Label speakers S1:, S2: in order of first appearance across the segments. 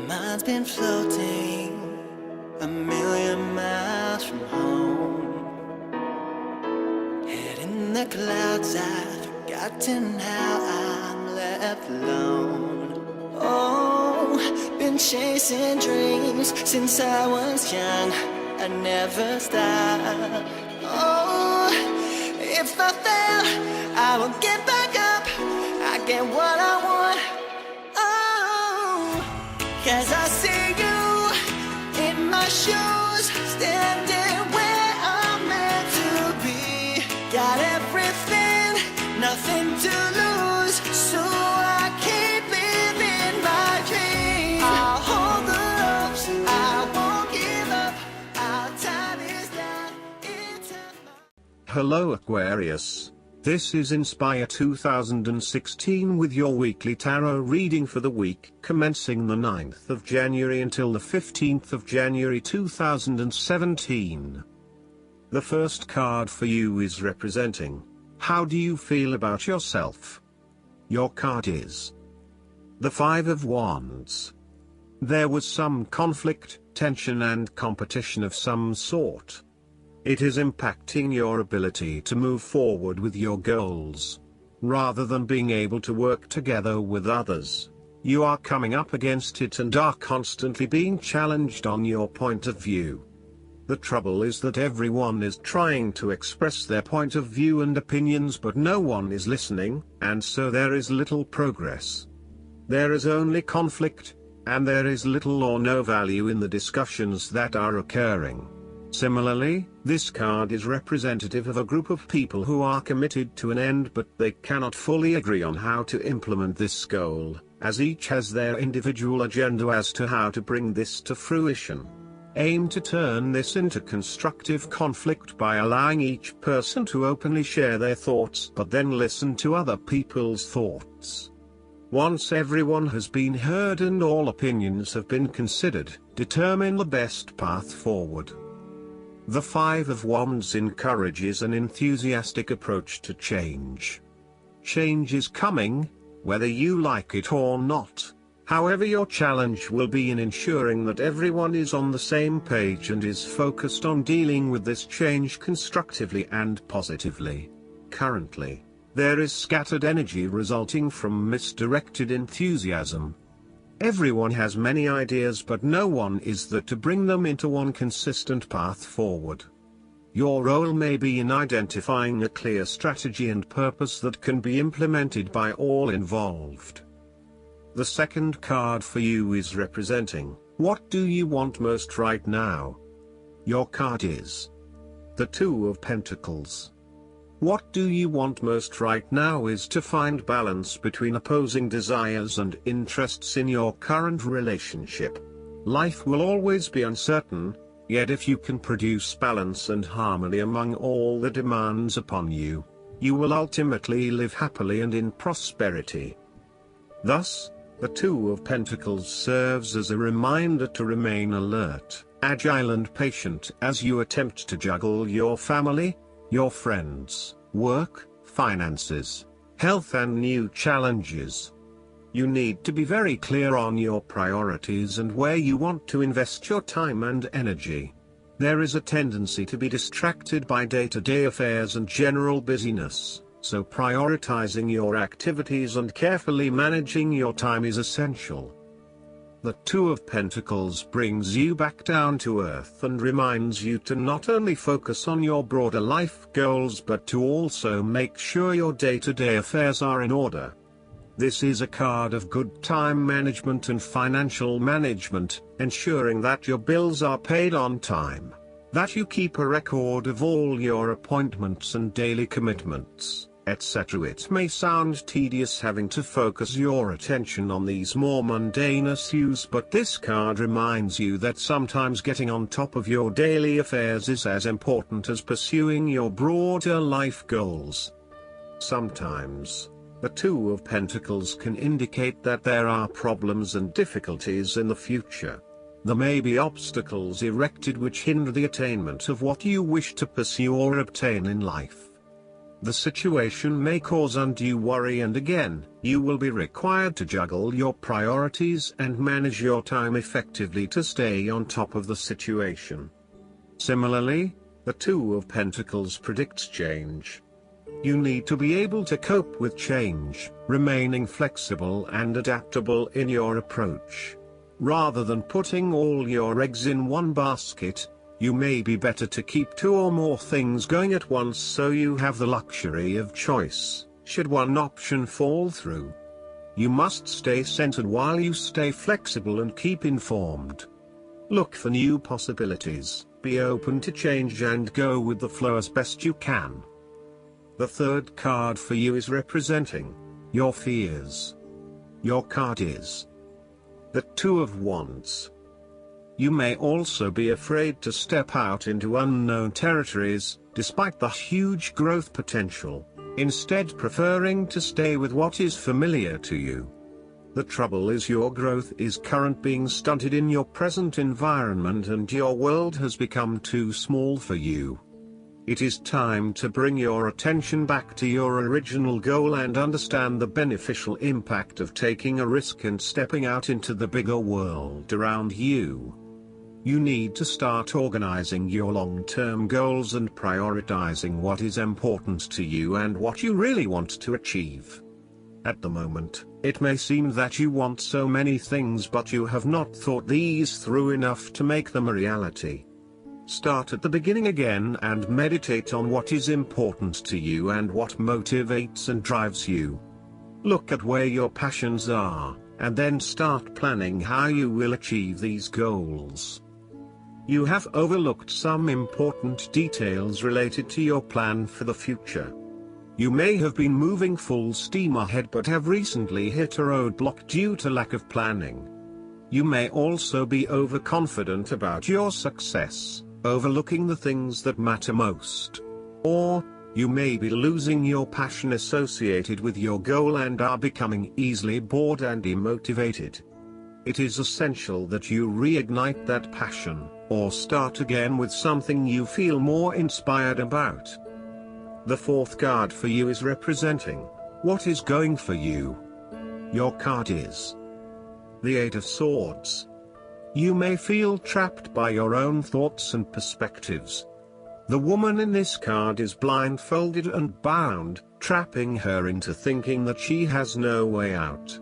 S1: mind's been floating a million miles from home. Head in the clouds, I've forgotten how I'm left alone. Oh, been chasing dreams since I was young. I never stop. Oh, if I fail, I will get back up. I get what I want. Oh, 'cause I see you in my shoes, standing where I'm meant to be. Got everything, nothing to lose, so I keep living my dream. I'll hold the ropes, I won't give up. I'll tie this down.
S2: Hello Aquarius. This is Inspire 2016 with your weekly tarot reading for the week commencing the 9th of January until the 15th of January 2017. The first card for you is representing, how do you feel about yourself? Your card is the Five of Wands. There was some conflict, tension and competition of some sort. It is impacting your ability to move forward with your goals. Rather than being able to work together with others, you are coming up against it and are constantly being challenged on your point of view. The trouble is that everyone is trying to express their point of view and opinions, but no one is listening, and so there is little progress. There is only conflict, and there is little or no value in the discussions that are occurring. Similarly, this card is representative of a group of people who are committed to an end, but they cannot fully agree on how to implement this goal, as each has their individual agenda as to how to bring this to fruition. Aim to turn this into constructive conflict by allowing each person to openly share their thoughts, but then listen to other people's thoughts. Once everyone has been heard and all opinions have been considered, determine the best path forward. The Five of Wands encourages an enthusiastic approach to change. Change is coming, whether you like it or not. However, your challenge will be in ensuring that everyone is on the same page and is focused on dealing with this change constructively and positively. Currently, there is scattered energy resulting from misdirected enthusiasm. Everyone has many ideas, but no one is there to bring them into one consistent path forward. Your role may be in identifying a clear strategy and purpose that can be implemented by all involved. The second card for you is representing, what do you want most right now? Your card is the Two of Pentacles. What do you want most right now is to find balance between opposing desires and interests in your current relationship. Life will always be uncertain, yet if you can produce balance and harmony among all the demands upon you, you will ultimately live happily and in prosperity. Thus, the Two of Pentacles serves as a reminder to remain alert, agile and patient as you attempt to juggle your family, your friends, work, finances, health and new challenges. You need to be very clear on your priorities and where you want to invest your time and energy. There is a tendency to be distracted by day-to-day affairs and general busyness, so prioritizing your activities and carefully managing your time is essential. The Two of Pentacles brings you back down to earth and reminds you to not only focus on your broader life goals but to also make sure your day-to-day affairs are in order. This is a card of good time management and financial management, ensuring that your bills are paid on time, that you keep a record of all your appointments and daily commitments, etc. It may sound tedious having to focus your attention on these more mundane issues, but this card reminds you that sometimes getting on top of your daily affairs is as important as pursuing your broader life goals. Sometimes, the Two of Pentacles can indicate that there are problems and difficulties in the future. There may be obstacles erected which hinder the attainment of what you wish to pursue or obtain in life. The situation may cause undue worry, and again, you will be required to juggle your priorities and manage your time effectively to stay on top of the situation. Similarly, the Two of Pentacles predicts change. You need to be able to cope with change, remaining flexible and adaptable in your approach. Rather than putting all your eggs in one basket, you may be better to keep two or more things going at once so you have the luxury of choice, should one option fall through. You must stay centered while you stay flexible and keep informed. Look for new possibilities, be open to change and go with the flow as best you can. The third card for you is representing your fears. Your card is the Two of Wands. You may also be afraid to step out into unknown territories, despite the huge growth potential, instead preferring to stay with what is familiar to you. The trouble is your growth is currently being stunted in your present environment and your world has become too small for you. It is time to bring your attention back to your original goal and understand the beneficial impact of taking a risk and stepping out into the bigger world around you. You need to start organizing your long-term goals and prioritizing what is important to you and what you really want to achieve. At the moment, it may seem that you want so many things but you have not thought these through enough to make them a reality. Start at the beginning again and meditate on what is important to you and what motivates and drives you. Look at where your passions are, and then start planning how you will achieve these goals. You have overlooked some important details related to your plan for the future. You may have been moving full steam ahead but have recently hit a roadblock due to lack of planning. You may also be overconfident about your success, overlooking the things that matter most. Or, you may be losing your passion associated with your goal and are becoming easily bored and demotivated. It is essential that you reignite that passion, or start again with something you feel more inspired about. The fourth card for you is representing what is going for you. Your card is the Eight of Swords. You may feel trapped by your own thoughts and perspectives. The woman in this card is blindfolded and bound, trapping her into thinking that she has no way out.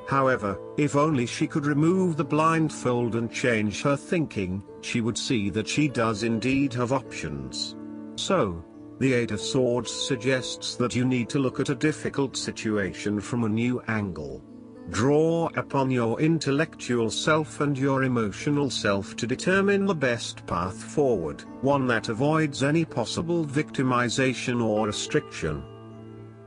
S2: However, if only she could remove the blindfold and change her thinking, she would see that she does indeed have options. So, the Eight of Swords suggests that you need to look at a difficult situation from a new angle. Draw upon your intellectual self and your emotional self to determine the best path forward, one that avoids any possible victimization or restriction.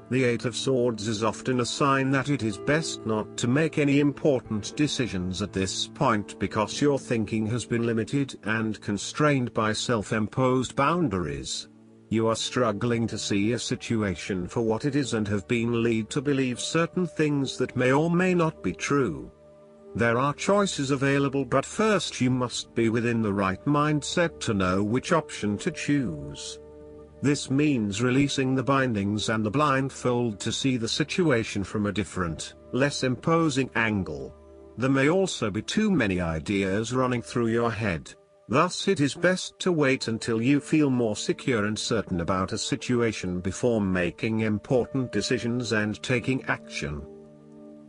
S2: The Eight of Swords is often a sign that it is best not to make any important decisions at this point because your thinking has been limited and constrained by self-imposed boundaries. You are struggling to see a situation for what it is and have been led to believe certain things that may or may not be true. There are choices available, but first you must be within the right mindset to know which option to choose. This means releasing the bindings and the blindfold to see the situation from a different, less imposing angle. There may also be too many ideas running through your head. Thus it is best to wait until you feel more secure and certain about a situation before making important decisions and taking action.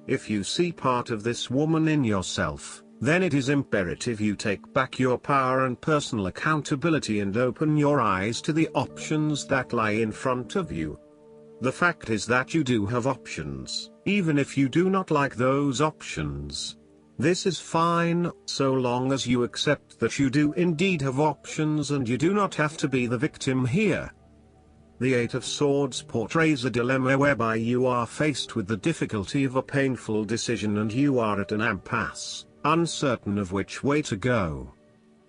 S2: If you see part of this woman in yourself, then it is imperative you take back your power and personal accountability and open your eyes to the options that lie in front of you. The fact is that you do have options, even if you do not like those options. This is fine, so long as you accept that you do indeed have options and you do not have to be the victim here. The Eight of Swords portrays a dilemma whereby you are faced with the difficulty of a painful decision and you are at an impasse, uncertain of which way to go.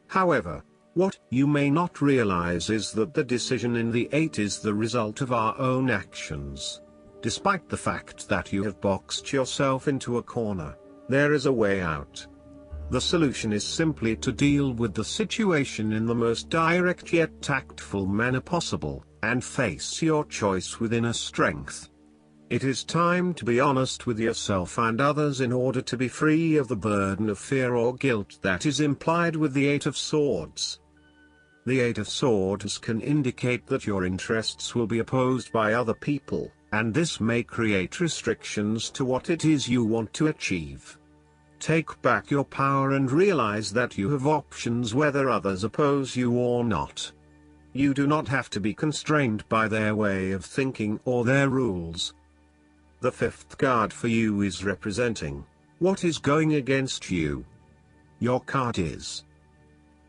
S2: However, what you may not realize is that the decision in the Eight is the result of our own actions. Despite the fact that you have boxed yourself into a corner, there is a way out. The solution is simply to deal with the situation in the most direct yet tactful manner possible, and face your choice with inner strength. It is time to be honest with yourself and others in order to be free of the burden of fear or guilt that is implied with the Eight of Swords. The Eight of Swords can indicate that your interests will be opposed by other people, and this may create restrictions to what it is you want to achieve. Take back your power and realize that you have options whether others oppose you or not. You do not have to be constrained by their way of thinking or their rules. The fifth card for you is representing what is going against you. Your card is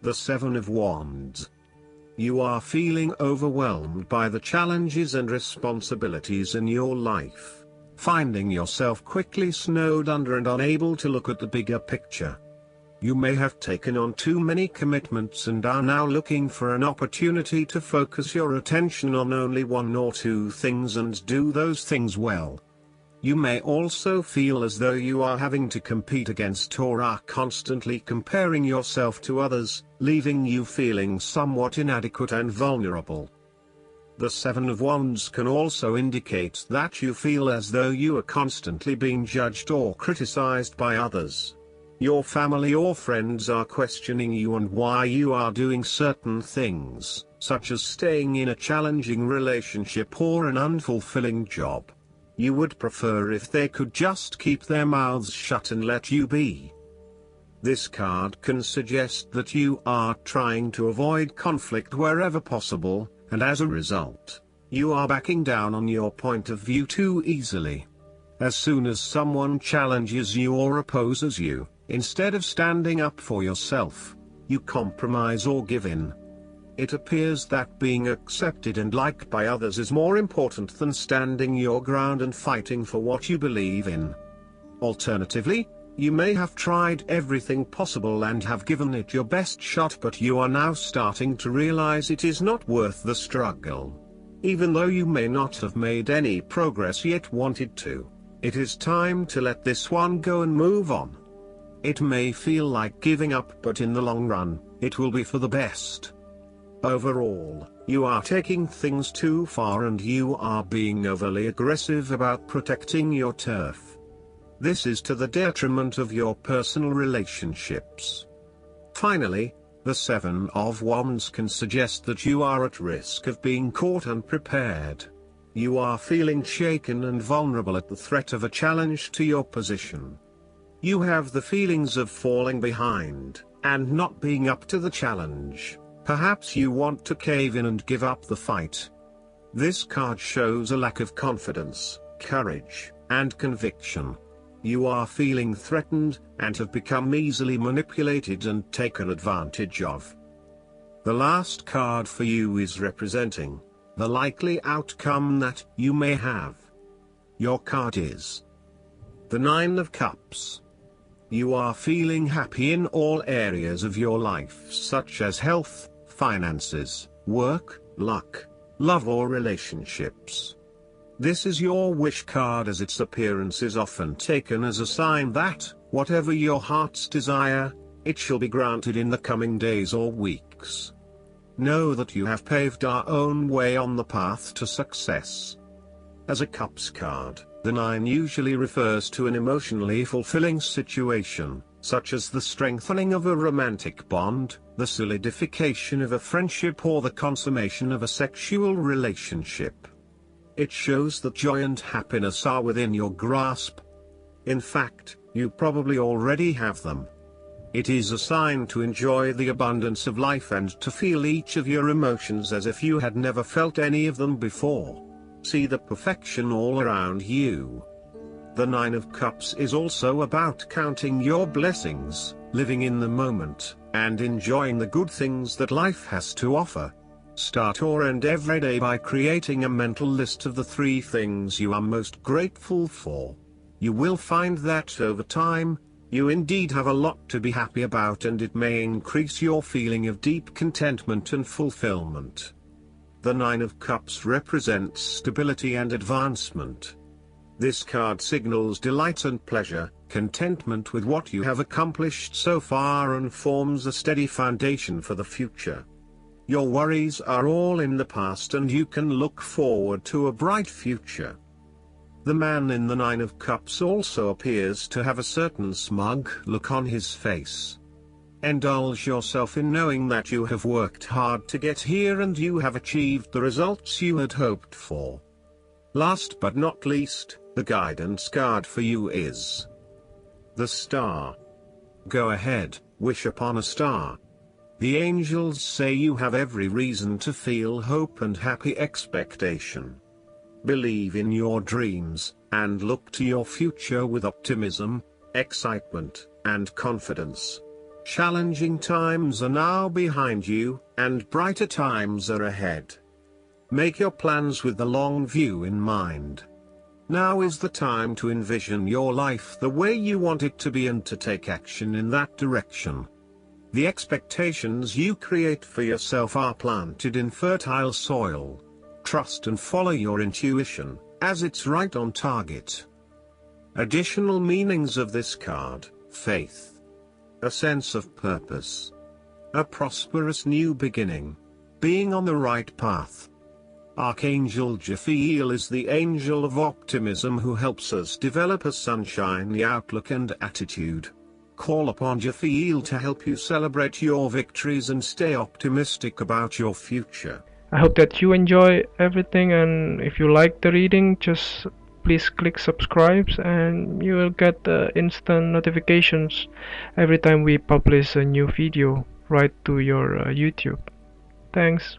S2: the Seven of Wands. You are feeling overwhelmed by the challenges and responsibilities in your life, finding yourself quickly snowed under and unable to look at the bigger picture. You may have taken on too many commitments and are now looking for an opportunity to focus your attention on only one or two things and do those things well. You may also feel as though you are having to compete against or are constantly comparing yourself to others, leaving you feeling somewhat inadequate and vulnerable. The Seven of Wands can also indicate that you feel as though you are constantly being judged or criticized by others. Your family or friends are questioning you and why you are doing certain things, such as staying in a challenging relationship or an unfulfilling job. You would prefer if they could just keep their mouths shut and let you be. This card can suggest that you are trying to avoid conflict wherever possible, and as a result, you are backing down on your point of view too easily. As soon as someone challenges you or opposes you, instead of standing up for yourself, you compromise or give in. It appears that being accepted and liked by others is more important than standing your ground and fighting for what you believe in. Alternatively, you may have tried everything possible and have given it your best shot, but you are now starting to realize it is not worth the struggle. Even though you may not have made any progress yet wanted to, it is time to let this one go and move on. It may feel like giving up, but in the long run, it will be for the best. Overall, you are taking things too far and you are being overly aggressive about protecting your turf. This is to the detriment of your personal relationships. Finally, the Seven of Wands can suggest that you are at risk of being caught unprepared. You are feeling shaken and vulnerable at the threat of a challenge to your position. You have the feelings of falling behind, and not being up to the challenge. Perhaps you want to cave in and give up the fight. This card shows a lack of confidence, courage, and conviction. You are feeling threatened, and have become easily manipulated and taken advantage of. The last card for you is representing the likely outcome that you may have. Your card is the Nine of Cups. You are feeling happy in all areas of your life, such as health, finances, work, luck, love or relationships. This is your wish card, as its appearance is often taken as a sign that, whatever your heart's desire, it shall be granted in the coming days or weeks. Know that you have paved our own way on the path to success. As a Cups card, the Nine usually refers to an emotionally fulfilling situation, such as the strengthening of a romantic bond, the solidification of a friendship or the consummation of a sexual relationship. It shows that joy and happiness are within your grasp. In fact, you probably already have them. It is a sign to enjoy the abundance of life and to feel each of your emotions as if you had never felt any of them before. See the perfection all around you. The Nine of Cups is also about counting your blessings, living in the moment, and enjoying the good things that life has to offer. Start or end every day by creating a mental list of the 3 things you are most grateful for. You will find that over time, you indeed have a lot to be happy about, and it may increase your feeling of deep contentment and fulfillment. The Nine of Cups represents stability and advancement. This card signals delight and pleasure, contentment with what you have accomplished so far, and forms a steady foundation for the future. Your worries are all in the past and you can look forward to a bright future. The man in the Nine of Cups also appears to have a certain smug look on his face. Indulge yourself in knowing that you have worked hard to get here and you have achieved the results you had hoped for. Last but not least, the guidance card for you is the Star. Go ahead, wish upon a star. The angels say you have every reason to feel hope and happy expectation. Believe in your dreams, and look to your future with optimism, excitement, and confidence. Challenging times are now behind you, and brighter times are ahead. Make your plans with the long view in mind. Now is the time to envision your life the way you want it to be and to take action in that direction. The expectations you create for yourself are planted in fertile soil. Trust and follow your intuition, as it's right on target. Additional meanings of this card: faith, a sense of purpose, a prosperous new beginning, being on the right path. Archangel Jophiel is the angel of optimism who helps us develop a sunshiny outlook and attitude. Call upon Jophiel to help you celebrate your victories and stay optimistic about your future.
S3: I hope that you enjoy everything, and if you like the reading, just please click subscribe and you will get instant notifications every time we publish a new video right to your YouTube. Thanks.